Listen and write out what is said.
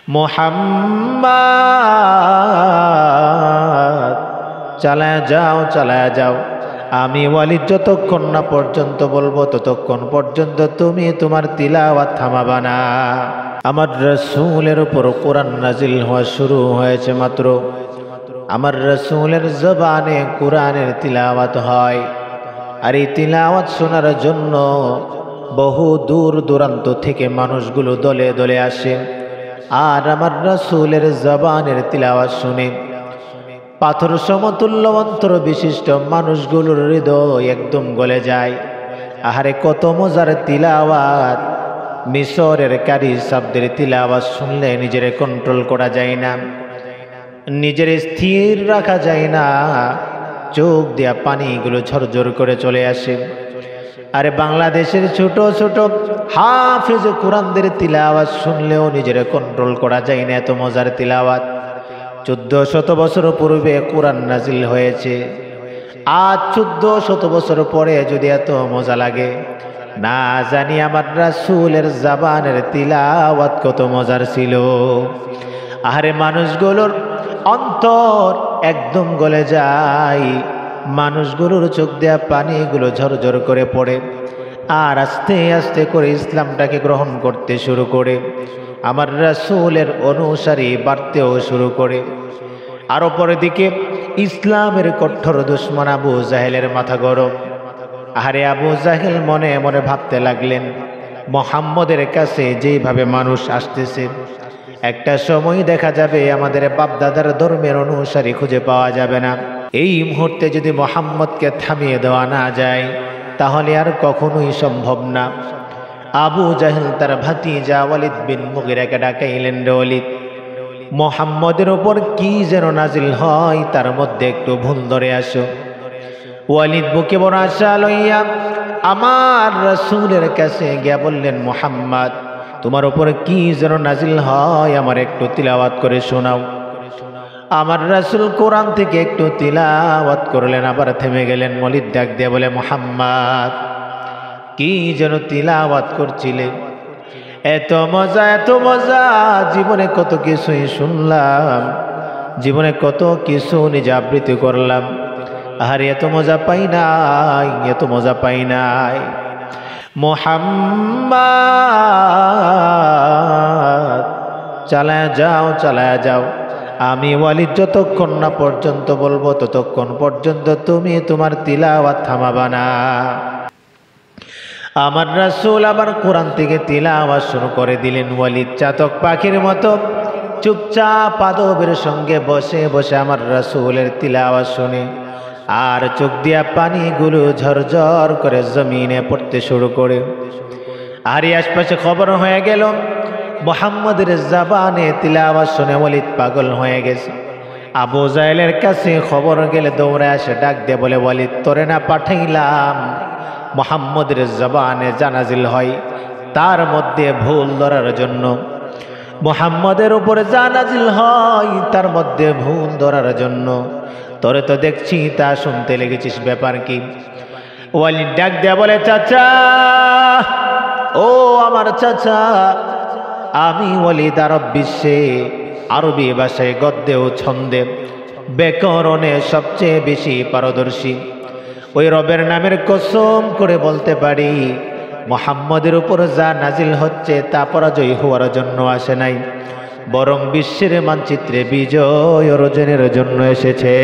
মুহাম্মদ চালায়া যাও চালায়া যাও। আমি ওয়ালিদ যতক্ষণ না পর্যন্ত বলবো ততক্ষণ পর্যন্ত তুমি তোমার তিলাওয়াত থামাবা না। আমার রাসূলের উপর কোরআন নাজিল হওয়া শুরু হয়েছে মাত্র, আমার রাসূলের জবানে কোরআনের তিলাওয়াত হয়। আর এই তিলাওয়াত শোনার জন্য বহু দূর দূরান্ত থেকে মানুষগুলো দলে দলে আসে। আর আমার রাসূলের জবানের তিলাওয়াত শুনে পাথর সমতুল্য অন্তর বিশিষ্ট মানুষগুলোর হৃদয় একদম গলে যায়। আহারে কত মজার তিলাওয়াত! মিশরের কারি শব্দের তিলাওয়াত শুনলে নিজের কন্ট্রোল করা যায় না, নিজের স্থির রাখা যায় না, চোখ দিয়া পানিগুলো ঝরঝর করে চলে আসে। আরে বাংলাদেশের ছোট ছোট হাফেজ কোরআনদের তিলাওয়াত শুনলেও নিজের কন্ট্রোল করা যায় না, এত মজার তিলাওয়াত। 1400 বছর পূর্বে কোরআন নাজিল হয়েছে, আজ 1400 বছর পরে যদি এত মজা লাগে, না জানি আমার রাসূলের জবানের তিলাওয়াত কত মজার ছিল। আরে মানুষগুলোর অন্তর একদম গলে যায়, মানুষগুলোর চোখ দেয়া পানিগুলো ঝরঝর করে পড়ে, আর আস্তে আস্তে করে ইসলামটাকে গ্রহণ করতে শুরু করে, আমার রাসূলের অনুসারী বাড়তেও শুরু করে। আর অপরের দিকে ইসলামের কঠোর দুশমন আবু জাহেলের মাথা গরম। আরে আবু জাহেল মনে মনে ভাবতে লাগলেন, মুহাম্মদের কাছে যেইভাবে মানুষ আসতেছে, একটা সময় দেখা যাবে আমাদের বাপদাদার ধর্মের অনুসারী খুঁজে পাওয়া যাবে না। এই মুহূর্তে যদি মুহাম্মদকে থামিয়ে দেওয়া না যায় তাহলে আর কখনোই সম্ভব না। আবু জাহেল তার ভাতিজা ওয়ালিদ বিন মুগিরাকে ডাকাইলেন, রে ওয়ালিদ, মুহাম্মদের ওপর কি যেন নাজিল হয়, তার মধ্যে একটু ভুল ধরে আসো। ওয়ালিদ বুকে বড় আশা লইয়া আমার রাসূলের কাছে গিয়া বললেন, মুহাম্মদ তোমার ওপর কি যেন নাজিল হয়, আমার একটু তিলাওয়াত করে শোনাও। আমার রাসূল কোরআন থেকে একটু তিলাওয়াত করলেন, আবার থেমে গেলেন। ওয়ালিদ ডাক দিয়ে বলে, মুহাম্মদ কি যেন তিলাওয়াত করছিলে? এত মজা এত মজা, জীবনে কত কিছুই শুনলাম, জীবনে কত কিছু নিজে আবৃত্তি করলাম, আরে এত মজা পাই নাই, এত মজা পাই নাই। মুহাম্মদ চালায়া যাও চালায়া যাও। আমি ওয়ালিদ যতক্ষণ না পর্যন্ত বলবো ততক্ষণ পর্যন্ত তুমি তোমার তিলাওয়াত থামাবা না। আমার রাসূল আবার কোরআন থেকে তিলাওয়াত শুরু করে দিলেন। ওয়ালিদ চাতক পাখির মতো চুপচাপ আদবের সঙ্গে বসে বসে আমার রাসূলের তিলাওয়াত শুনে, আর চোখ দিয়া পানিগুলো ঝরঝর করে জমিনে পড়তে শুরু করে। আর আশপাশে খবর হয়ে গেল মুহাম্মদের জবানে তিলাওয়াত শুনে ওয়ালিদ পাগল হয়ে গেছে। আবু জাহেলের কাছে খবর গেলে দৌড়ে আসে, ডাক দিয়ে বলে, ওয়ালিদ তোরে না পাঠাইলাম মুহাম্মদের জবানে জানাজিল হয়, তার মধ্যে ভুল ধরার জন্য? মুহাম্মদের উপরে জানাজিল হয় তার মধ্যে ভুল ধরার জন্য, তোরে তো দেখছি তা শুনতে লেগেছিস, ব্যাপার কি? ওয়ালিদ ডাক দেয়া বলে, চাচা, ও আমার চাচা, আমি ওয়ালিদ আরব বিশ্বে আরবি ভাষায় গদ্যে ও ছন্দে ব্যাকরণে সবচেয়ে বেশি পারদর্শী। ওই রবের নামের কসম করে বলতে পারি, মুহাম্মদের উপর যা নাজিল হচ্ছে তা পরাজয় হওয়ার জন্য আসে নাই, বরং বিশ্বের মানচিত্রে বিজয় অর্জনের জন্য এসেছে।